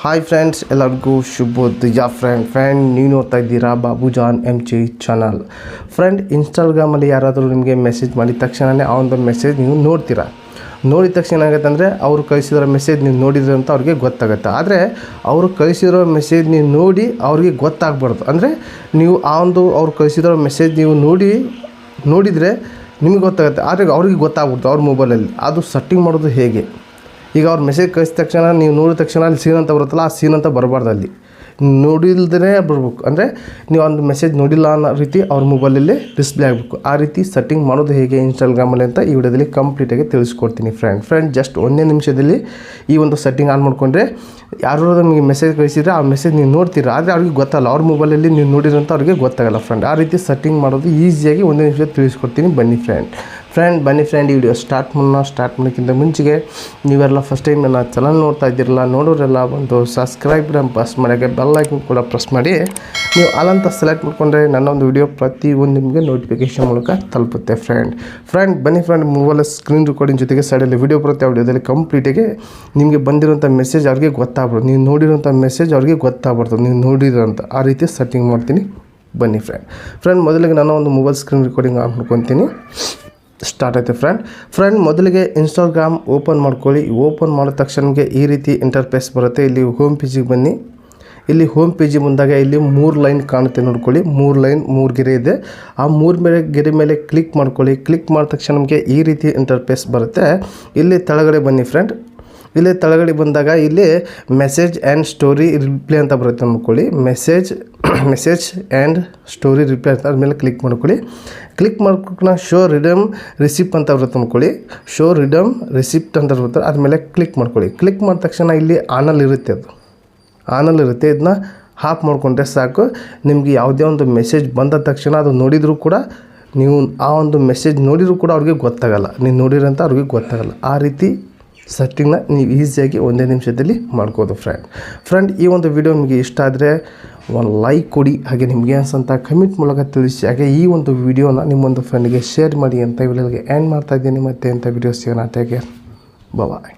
Hi friends, ಎಲ್ಲರಿಗೂ ಶುಭೋದಯ. Friend ನೀವು ನೋಡ್ತಾ ಇದ್ದೀರಾ ಬಾಬುಜಾನ್ MG ಚಾನಲ್. ಫ್ರೆಂಡ್, ಇನ್ಸ್ಟಾಗ್ರಾಮಲ್ಲಿ ಯಾರಾದರೂ ನಿಮಗೆ ಮೆಸೇಜ್ ಮಾಡಿದ ತಕ್ಷಣವೇ ಆ ಒಂದು ಮೆಸೇಜ್ ನೀವು ನೋಡ್ತೀರಾ. ನೋಡಿದ ತಕ್ಷಣ ಏನಾಗುತ್ತೆ ಅಂದರೆ ಅವರು ಕಳಿಸಿರೋ ಮೆಸೇಜ್ ನೀವು ನೋಡಿದ್ರೆ ಅಂತ ಅವ್ರಿಗೆ ಗೊತ್ತಾಗುತ್ತೆ. ಆದರೆ ಅವರು ಕಳಿಸಿರೋ ಮೆಸೇಜ್ ನೀವು ನೋಡಿ ಅವ್ರಿಗೆ ಗೊತ್ತಾಗಬಾರ್ದು. ಅಂದರೆ ನೀವು ಆ ಒಂದು ಅವ್ರು ಕಳಿಸಿರೋ ಮೆಸೇಜ್ ನೀವು ನೋಡಿದರೆ ನಿಮಗೆ ಗೊತ್ತಾಗುತ್ತೆ, ಆದರೆ ಅವ್ರಿಗೆ ಗೊತ್ತಾಗ್ಬಿಡ್ತು ಅವ್ರ ಮೊಬೈಲಲ್ಲಿ. ಅದು ಸೆಟ್ಟಿಂಗ್ ಮಾಡೋದು ಹೇಗೆ? ಈಗ ಅವ್ರು ಮೆಸೇಜ್ ಕಳಿಸಿದ ತಕ್ಷಣ ನೀವು ನೋಡಿದ ತಕ್ಷಣ ಅಲ್ಲಿ ಸೀನ್ ಅಂತ ಬರುತ್ತಲ್ಲ, ಆ ಸೀನ್ ಅಂತ ಬರಬಾರ್ದು. ಅಲ್ಲಿ ನೋಡಿಲ್ದೇ ಬರ್ಬೇಕು. ಅಂದರೆ ನೀವು ಒಂದು ಮೆಸೇಜ್ ನೋಡಿಲ್ಲ ಅನ್ನೋ ರೀತಿ ಅವ್ರ ಮೊಬೈಲಲ್ಲಿ ಡಿಸ್ಪ್ಲೇ ಆಗಬೇಕು. ಆ ರೀತಿ ಸೆಟ್ಟಿಂಗ್ ಮಾಡೋದು ಹೇಗೆ ಇನ್ಸ್ಟಾಗ್ರಾಮಲ್ಲಿ ಅಂತ ಈ ವಿಡಿಯೋದಲ್ಲಿ ಕಂಪ್ಲೀಟಾಗಿ ತಿಳಿಸ್ಕೊಡ್ತೀನಿ. ಫ್ರೆಂಡ್ ಜಸ್ಟ್ ಒಂದೇ ನಿಮಿಷದಲ್ಲಿ ಈ ಒಂದು ಸೆಟ್ಟಿಂಗ್ ಆನ್ ಮಾಡಿಕೊಂಡ್ರೆ ಯಾರು ನಿಮಗೆ ಮೆಸೇಜ್ ಕಳಿಸಿದ್ರೆ ಆ ಮೆಸೇಜ್ ನೀವು ನೋಡ್ತೀರಾ, ಆದರೆ ಅವ್ರಿಗೆ ಗೊತ್ತಲ್ಲ, ಅವ್ರ ಮೊಬೈಲಲ್ಲಿ ನೀವು ನೋಡಿರೋಂಥ ಅವ್ರಿಗೆ ಗೊತ್ತಾಗಲ್ಲ. ಫ್ರೆಂಡ್, ಆ ರೀತಿ ಸೆಟ್ಟಿಂಗ್ ಮಾಡೋದು ಈಸಿಯಾಗಿ ಒಂದೇ ನಿಮಿಷ ತಿಳಿಸ್ಕೊಡ್ತೀನಿ. ಬನ್ನಿ ಫ್ರೆಂಡ್ ಈ ವಿಡಿಯೋ ಸ್ಟಾರ್ಟ್ ಮಾಡೋಕ್ಕಿಂತ ಮುಂಚೆಗೆ ನೀವೆಲ್ಲ ಫಸ್ಟ್ ಟೈಮ್ ನನ್ನ ಚಾನಲ್ ನೋಡ್ತಾ ಇದ್ದೀರಲ್ಲ, ನೋಡೋರೆಲ್ಲ ಒಂದು ಸಬ್ಸ್ಕ್ರೈಬ್ ಪ್ರೆಸ್ ಮಾಡೋಕ್ಕೆ ಬೆಲ್ ಐಕನ್ ಕೂಡ ಪ್ರೆಸ್ ಮಾಡಿ ನೀವು ಅಲ್ಲಂತ ಸೆಲೆಕ್ಟ್ ಮಾಡಿಕೊಂಡ್ರೆ ನನ್ನ ಒಂದು ವಿಡಿಯೋ ಪ್ರತಿಯೊಂದು ನಿಮಗೆ ನೋಟಿಫಿಕೇಷನ್ ಮೂಲಕ ತಲುಪುತ್ತೆ. ಫ್ರೆಂಡ್ ಬನ್ನಿ ಮೊಬೈಲ್ ಸ್ಕ್ರೀನ್ ರೆಕಾರ್ಡಿಂಗ್ ಜೊತೆಗೆ ಸೈಡಲ್ಲಿ ವಿಡಿಯೋ ಬರುತ್ತೆ. ಆ ವಿಡಿಯೋದಲ್ಲಿ ಕಂಪ್ಲೀಟಾಗಿ ನಿಮಗೆ ಬಂದಿರೋಂಥ ಮೆಸೇಜ್ ಅವ್ರಿಗೆ ಗೊತ್ತಾಗ್ಬಾರ್ದು, ನೀವು ನೋಡಿರೋಂಥ ಮೆಸೇಜ್ ಅವ್ರಿಗೆ ಗೊತ್ತಾಗ್ಬಾರ್ದು ನೀವು ನೋಡಿರೋಂಥ. ಆ ರೀತಿ ಸೆಟ್ಟಿಂಗ್ ಮಾಡ್ತೀನಿ. ಬನ್ನಿ ಫ್ರೆಂಡ್ ಮೊದಲಿಗೆ ನಾನು ಒಂದು ಮೊಬೈಲ್ ಸ್ಕ್ರೀನ್ ರೆಕಾರ್ಡಿಂಗ್ ಆನ್ ಮಾಡ್ಕೊತೀನಿ. ಸ್ಟಾರ್ಟ್ ಆಯಿತು. ಫ್ರೆಂಡ್ ಮೊದಲಿಗೆ ಇನ್ಸ್ಟಾಗ್ರಾಮ್ ಓಪನ್ ಮಾಡ್ಕೊಳ್ಳಿ. ಓಪನ್ ಮಾಡಿದ ತಕ್ಷಣಕ್ಕೆ ಈ ರೀತಿ ಇಂಟರ್ಫೇಸ್ ಬರುತ್ತೆ. ಇಲ್ಲಿ ಹೋಮ್ ಪೇಜಿಗೆ ಬನ್ನಿ. ಇಲ್ಲಿ ಹೋಮ್ ಪೇಜಿಗೆ ಬಂದಾಗ ಇಲ್ಲಿ 3 ಲೈನ್ ಕಾಣುತ್ತೆ ನೋಡ್ಕೊಳ್ಳಿ. 3 ಗೆರೆ ಇದೆ. ಆ 3 ಗೆರೆ ಮೇಲೆ ಕ್ಲಿಕ್ ಮಾಡ್ಕೊಳ್ಳಿ. ಕ್ಲಿಕ್ ಮಾಡಿದ ತಕ್ಷಣ ನಮಗೆ ಈ ರೀತಿ ಇಂಟರ್ಫೇಸ್ ಬರುತ್ತೆ. ಇಲ್ಲಿ ಕೆಳಗಡೆ ಬನ್ನಿ ಫ್ರೆಂಡ್. ಇಲ್ಲಿ ಕೆಳಗಡೆ ಬಂದಾಗ ಇಲ್ಲಿ ಮೆಸೇಜ್ ಆ್ಯಂಡ್ ಸ್ಟೋರಿ ರಿಪ್ಲೈ ಅಂತ ಬರುತ್ತೆ ನೋಡ್ಕೊಳ್ಳಿ. ಮೆಸೇಜ್ ಆ್ಯಂಡ್ ಸ್ಟೋರಿ ರಿಪ್ಲೈ ಅಂತ ಅದ್ಮೇಲೆ ಕ್ಲಿಕ್ ಮಾಡ್ಕೊಳ್ಳಿ. ಕ್ಲಿಕ್ ಮಾಡ್ಕೊಂಡು ಶೋ ರಿಡಮ್ ರಿಸಿಪ್ಟ್ ಅಂತ ಬರುತ್ತೆ ನೋಡ್ಕೊಳ್ಳಿ. ಶೋ ರಿಡಮ್ ರಿಸಿಪ್ಟ್ ಅಂತ ಬರುತ್ತೆ, ಅದ್ಮೇಲೆ ಕ್ಲಿಕ್ ಮಾಡ್ಕೊಳ್ಳಿ. ಕ್ಲಿಕ್ ಮಾಡಿದ ತಕ್ಷಣ ಇಲ್ಲಿ ಆನಲ್ಲಿ ಇರುತ್ತೆ. ಇದನ್ನ ಆಫ್ ಮಾಡಿಕೊಂಡ್ರೆ ಸಾಕು. ನಿಮಗೆ ಯಾವುದೇ ಒಂದು ಮೆಸೇಜ್ ಬಂದ ತಕ್ಷಣ ಅದು ನೋಡಿದರೂ ಕೂಡ ನೀವು ಆ ಒಂದು ಮೆಸೇಜ್ ನೋಡಿದರೂ ಕೂಡ ಅವ್ರಿಗೆ ಗೊತ್ತಾಗಲ್ಲ, ನೀವು ನೋಡಿರೋಂಥ ಅವ್ರಿಗೆ ಗೊತ್ತಾಗಲ್ಲ. ಆ ರೀತಿ ಸೆಟ್ಟಿಂಗ್ನ ನೀವು ಈಸಿಯಾಗಿ ಒಂದೇ ನಿಮಿಷದಲ್ಲಿ ಮಾಡ್ಬೋದು. ಫ್ರೆಂಡ್ ಈ ಒಂದು ವಿಡಿಯೋ ನಿಮಗೆ ಇಷ್ಟ ಆದರೆ ಒಂದು ಲೈಕ್ ಕೊಡಿ, ಹಾಗೆ ನಿಮಗೆ ಅನ್ಸಂತ ಕಮೆಂಟ್ ಮೂಲಕ ತಿಳಿಸಿ. ಹಾಗೆ ಈ ಒಂದು ವಿಡಿಯೋನ ನಿಮ್ಮೊಂದು ಫ್ರೆಂಡ್ಗೆ ಶೇರ್ ಮಾಡಿ ಅಂತ ವಿಡಿಯೋಗೆ ಎಂಡ್ ಮಾಡ್ತಾ ಇದ್ದೀನಿ. ಮತ್ತೆ ಇಂಥ ವಿಡಿಯೋ ಸಿಗೋಣ. ಟೇಕ್ ಕೇರ್, ಬಾಯ್.